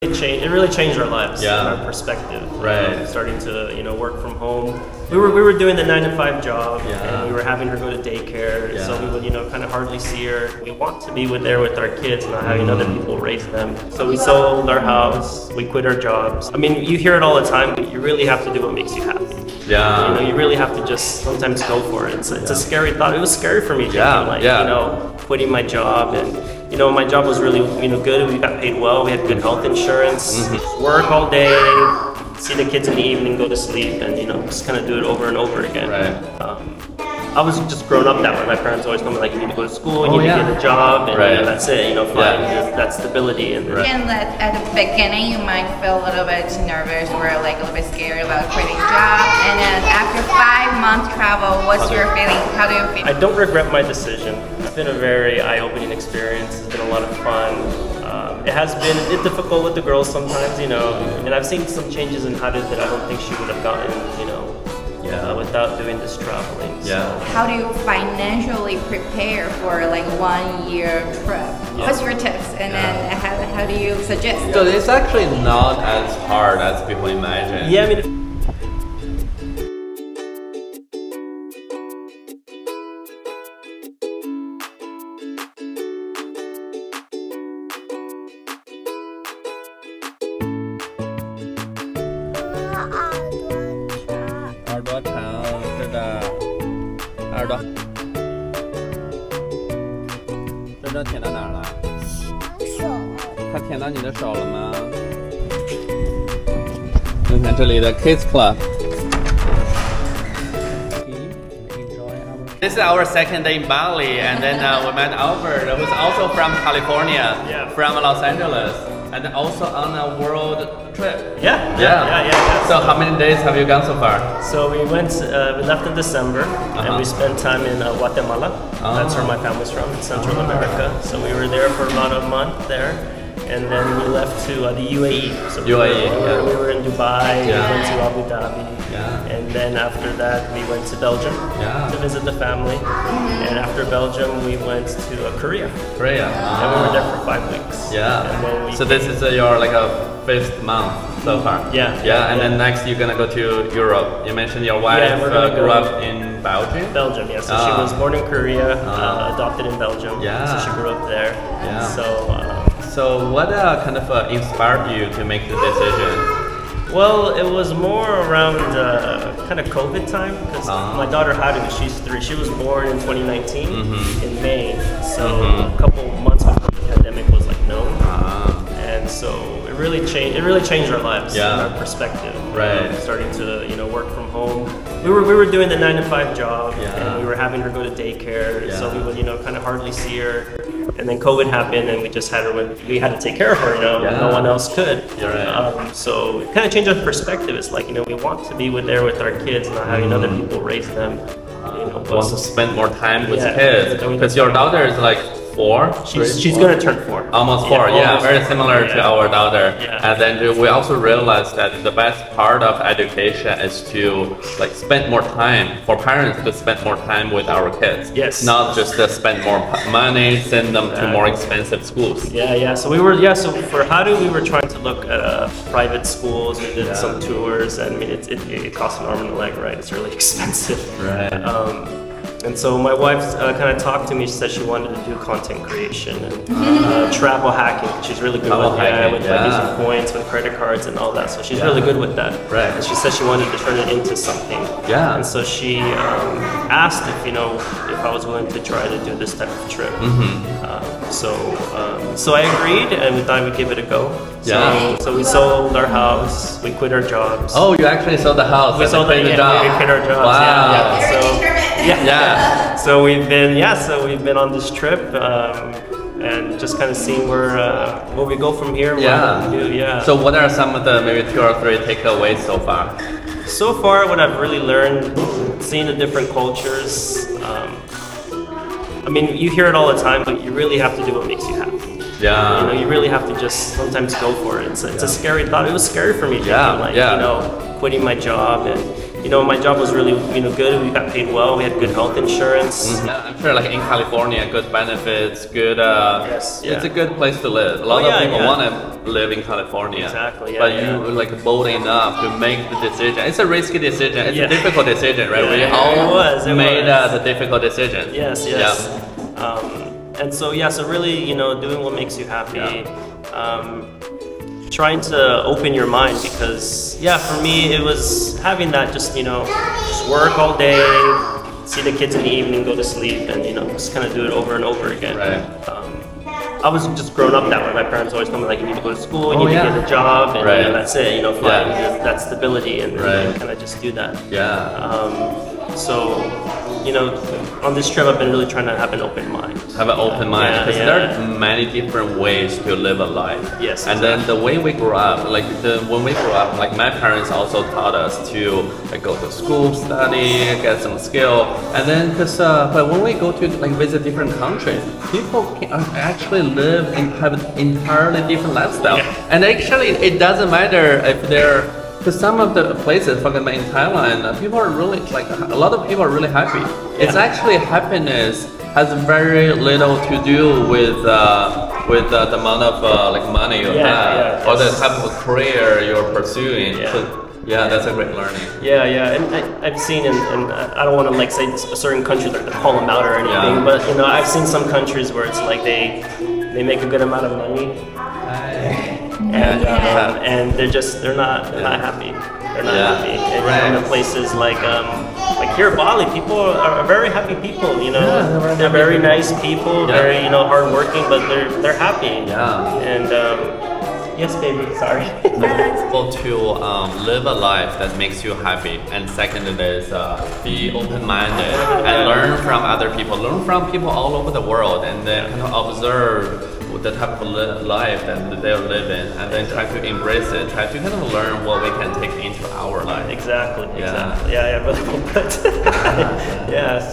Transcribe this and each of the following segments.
It really changed our lives, Yeah. our perspective. Right. Starting to work from home. We were doing the 9-to-5 job, Yeah. and we were having her go to daycare. Yeah. So we would kind of hardly see her. We want to be there with our kids, not having other people raise them. So we sold our house. We quit our jobs. I mean, you hear it all the time, but you really have to do what makes you happy. Yeah. You really have to just sometimes go for it. It's a scary thought. It was scary for me, quitting my job, and my job was really good. We got paid well. We had good health insurance. Work all day, see the kids in the evening, go to sleep, and just kind of do it over and over again. Right. I was just grown up that way. My parents always told me you need to go to school, you need to get a job, and that's it. Find that stability. And that at the beginning you might feel a little bit nervous or a little bit scared about quitting job, and then after 5 months travel, what's your feeling? How do you feel? I don't regret my decision. It's been a very eye-opening experience. It's been a lot of fun. It has been a bit difficult with the girls sometimes, and I've seen some changes in Hyatt that I don't think she would have gotten, without doing this traveling. Yeah. So. How do you financially prepare for 1 year trip? Yeah. What's your tips, and then how do you suggest? So it's actually not as hard as people imagine. Yeah, I mean.耳朵长，是的，耳朵，这都舔到哪儿了？手。它舔到你的手了吗？你看这里的 Kids Club。This is our second day in Bali, and then we met Albert, who's also from California, from Los Angeles, and also on a world trip. Yeah. So how many days have you gone so far? So we left in December, and we spent time in Guatemala. That's where my family's from, in Central America. So we were there for about a month there, and then we left to the UAE. So we were in Dubai, we went to Abu Dhabi, and then after that we went to Belgium to visit the family, and after Belgium we went to Korea. And we were there for 5 weeks. And then so this is your a 5th month so far. And then next you're gonna go to Europe. You mentioned your wife grew up in Belgium. Belgium, yeah. So she was born in Korea, adopted in Belgium. So she grew up there. So what kind of inspired you to make the decision? Well, it was more around kind of COVID time, because my daughter Haru, she's 3. She was born in 2019 in May, so a couple months before the pandemic was known, and so it really changed our lives, our perspective. Right. Starting to work from home. We were doing the 9-to-5 job, and we were having her go to daycare, so we would kind of hardly see her. And then COVID happened, and we just had her we had to take care of her, no one else could. So it kind of changed our perspective. It's we want to be there with our kids, not having other people raise them. Want to spend more time with kids, because your daughter is 4. She's gonna turn 4. Almost 4, very similar to our daughter. And then we also realized that the best part of education is to spend more time, for parents to spend more time with our kids. Not just spend more money, send them to more expensive schools. So so for Haru we were trying to look at private schools. We did some tours, and I mean it costs an arm and a leg, right? It's really expensive. And so my wife kind of talked to me. She said she wanted to do content creation and travel hacking. She's really good with using points, with credit cards and all that. So she's really good with that. And she said she wanted to turn it into something. And so she asked if I was willing to try to do this type of trip. So I agreed, and we thought we'd give it a go. So we sold our house. We quit our jobs. Oh, you actually sold the house. We sold the job. We quit our jobs. Wow. So we've been on this trip, and just kind of seeing where we go from here. So what are some of the maybe 2 or 3 takeaways so far? So far, what I've really learned, seeing the different cultures. I mean, you hear it all the time, but you really have to do what makes you happy. You really have to just sometimes go for it. It's a scary thought. It was scary for me, quitting my job, and my job was really, good. We got paid well. We had good health insurance. I'm sure, like in California, good benefits, good. Yes, It's a good place to live. A lot of people want to live in California. Exactly. But you like bold enough to make the decision. It's a risky decision. It's a difficult decision, right? We all made the difficult decision. Yes. And so really, doing what makes you happy. Trying to open your mind, because for me it was having that just work all day, see the kids in the evening, go to sleep, and just kind of do it over and over again. Right. I was just grown up that way. My parents always told me, like, you need to go to school, you need to get a job, and that's it. Find that stability, and kind of just do that. So on this trip, I've been really trying to have an open mind. Have an open mind, because there are many different ways to live a life. Yes. And then the way we grew up, when we grew up, like my parents also taught us to go to school, study, get some skill, and then but when we go to visit different countries, people can actually live and have an entirely different lifestyle. And actually, it doesn't matter if they're. Because some of the places, for example, in Thailand, people are really a lot of people are really happy. It's actually happiness has very little to do with the amount of money you have or the type of career you're pursuing. So, that's a great learning. And I've seen, and I don't want to say a certain country to call them out or anything, but I've seen some countries where it's like they make a good amount of money. And they're not happy. They're not happy. And in places like here, Bali, people are very happy people. They're very nice people, very hardworking, but they're happy. And yes, baby. Sorry. To live a life that makes you happy, and second is be open-minded and learn from other people. Learn from people all over the world, and then observe the type of life that they're living, and then try to embrace it, try to learn what we can take into our life. Exactly. Really well put.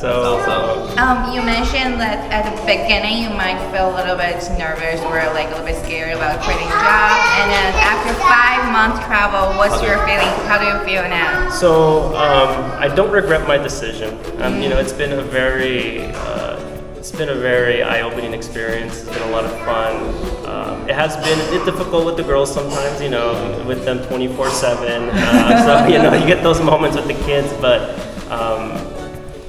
So you mentioned that at the beginning you might feel a little bit nervous or a little bit scared about quitting job, and then after 5 months travel, what's your feeling? How do you feel now? So I don't regret my decision. It's been a very eye-opening experience. It's been a lot of fun. It has been a bit difficult with the girls sometimes, with them 24/7. So you get those moments with the kids, but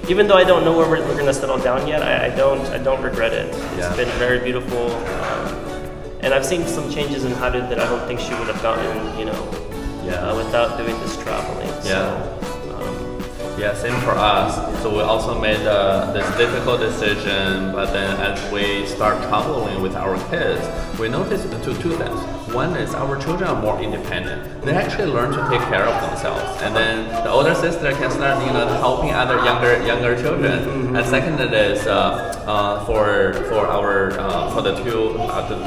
even though I don't know where we're going to settle down yet, I don't regret it. It's been very beautiful, and I've seen some changes in Hyatt that I don't think she would have gotten, without doing this traveling. Same for us. So we also made this difficult decision, but then as we start traveling with our kids, we noticed two things. One is our children are more independent. They actually learn to take care of themselves, and then the older sister can start, helping other younger children. And second is for the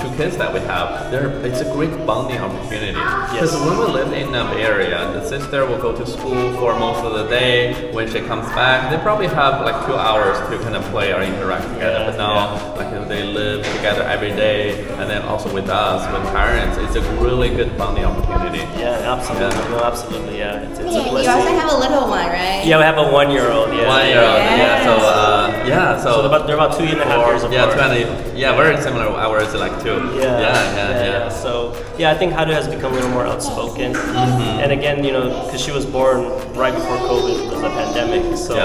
two kids that we have, it's a great bonding opportunity. Because when we live in the Bay Area, the sister will go to school for most of the day. When she comes back, they probably have 2 hours to play or interact together. But now, they live together every day, and then also with us, with parents, it's a really good bonding opportunity. Absolutely. No, absolutely. It's a blessing. You also have a little one, right? We have a 1-year-old. 1-year-old. So they're about 2.5 years apart. Very similar. Ours is 2. So I think Hadu has become a little more outspoken, and again, because she was born right before COVID was a pandemic, so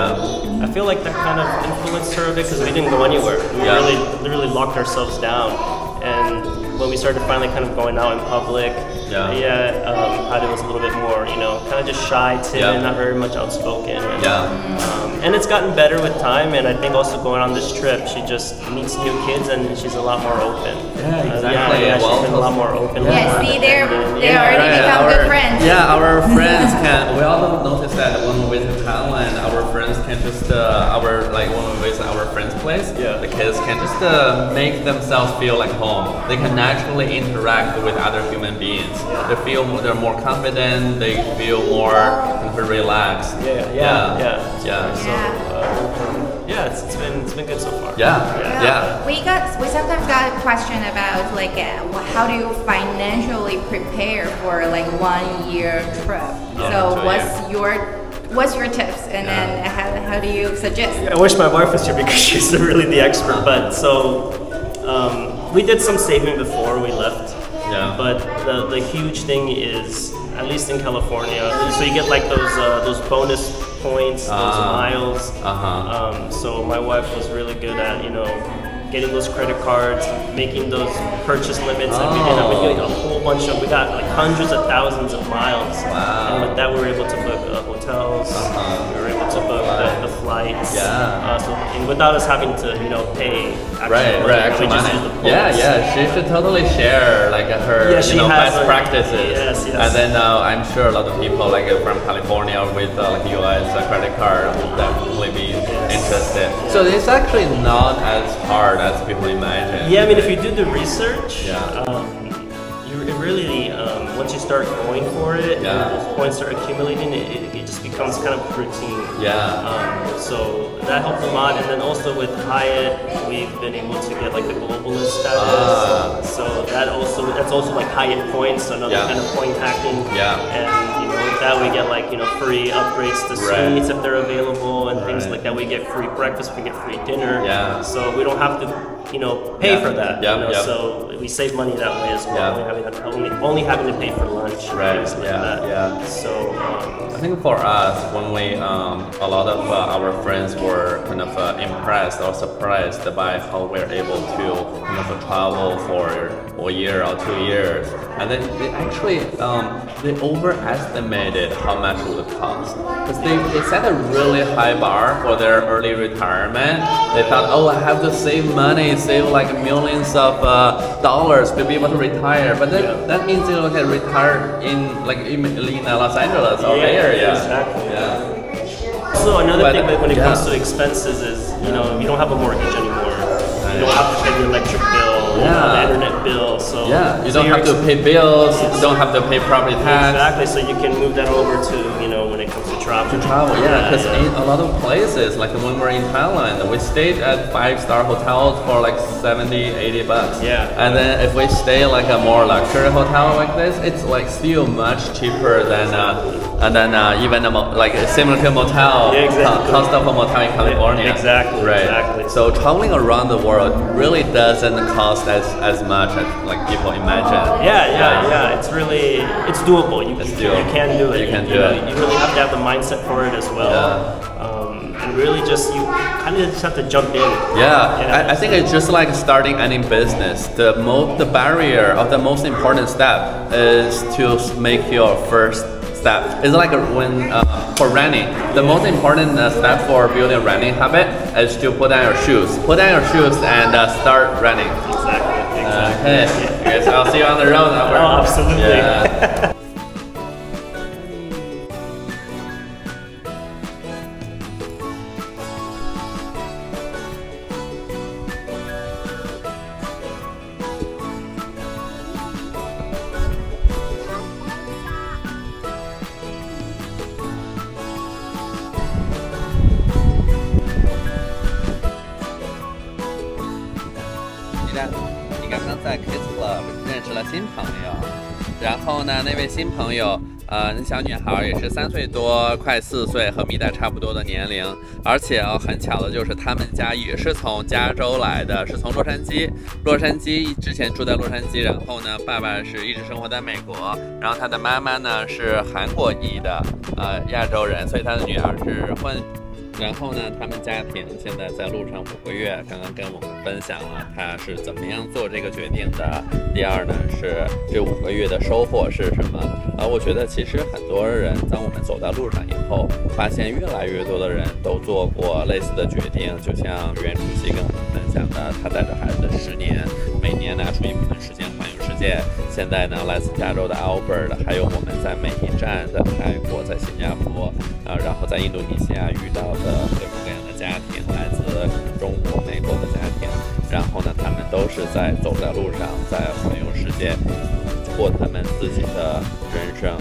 I feel like that kind of influenced her a bit, because we didn't go anywhere. We really locked ourselves down, and when we started finally kind of going out in public, Hadu was a little bit more, kind of just shy, timid, not very much outspoken. And it's gotten better with time, and I think also going on this trip, she just meets new kids, and she's a lot more open. Exactly. She's been a lot more open. See, they already become good friends. Our friends we also noticed that when we visit Thailand, our friends can just, when we visit our friend's place, the kids can just make themselves feel like home. They can naturally interact with other human beings. They're more confident, they feel more relaxed. It's been good so far. We sometimes got a question about how do you financially prepare for 1 year trip? So what's your what's your tips, and then how do you suggest? I wish my wife was here because she's really the expert. But so we did some saving before we left. Yeah. But the huge thing is, at least in California, so you get like those bonus points, those miles. So my wife was really good at getting those credit cards, making those purchase limits, and we ended up getting a whole bunch of. We got like hundreds of thousands of miles. Wow. And with that, we were able to book hotels. We were able to book the flights. Yeah. And without us having to pay actual money. She should totally share like her best practices. Yes. And then I'm sure a lot of people like from California with like US credit card will definitely be interested. So it's actually not as hard as people imagine. Yeah, I mean, if you do the research, it really, once you start going for it, and those points start accumulating, it just becomes kind of routine. So that helped a lot. And then also with Hyatt, we've been able to get like the globalist status. So that's also like Hyatt points, so another kind of point hacking. And with that we get like free upgrades to suites if they're available, and things like that. We get free breakfast, we get free dinner. So we don't have to pay for that. So we save money that way as well. Only having to pay for lunch. So I think for us, when we a lot of our friends were kind of impressed or surprised by how we're able to kind of travel for a year or 2 years, and then they actually they overestimated how much it would cost, because they set a really high bar for their early retirement. They thought, oh, I have to save money, save like millions of dollars to be able to retire. But then that means you can retire in Los Angeles or Bay Area. Exactly. So another thing when it comes to expenses is you don't have a mortgage anymore. You don't have to pay the electric bill, the internet bill. So you don't have to pay bills. You don't have to pay property tax. Exactly. So you can move that over to when it comes to travel. Because in a lot of places, like when we're in Thailand, we stayed at 5-star hotels for like $70-80. And then if we stay like a more luxury hotel like this, it's like still much cheaper than even like similar to a motel. Cost of a motel in California. Exactly. So traveling around the world really doesn't cost as much as like people imagine. It's doable. You can do it. You really have to have the mindset for it as well. And really you kind of just have to jump in. I think it's just like starting any business. The barrier of the most important step is to make your first step. It's like when for running, the most important step for building a running habit is to put on your shoes. Put on your shoes and start running. Exactly. Okay, so I'll see you on the road, Albert. Oh, absolutely. 你刚刚在 Kids Club 认识了新朋友，然后呢，那位新朋友，那小女孩也是3岁多，快4岁，和米达差不多的年龄，而且很巧的就是他们家也是从加州来的，是从洛杉矶。洛杉矶之前住在洛杉矶，然后呢，爸爸是一直生活在美国，然后他的妈妈呢是韩国裔的，亚洲人，所以他的女儿是混。然后呢，他们家庭现在在路上5个月，刚刚跟我们分享了他是怎么样做这个决定的。第二呢，是这5个月的收获是什么？我觉得其实很多人，当我们走到路上以后，发现越来越多的人都做过类似的决定。就像原主席跟我们分享的，他带着孩子10年，每年拿出一部分时间环游世界。现在呢，来自加州的 Albert， 还有我们在每一站，在泰国，在新加坡，然后在印度尼西亚遇到的各种各样的家庭，来自中国、美国的家庭，然后呢，他们都是在走在路上，在环游世界，过他们自己的人生。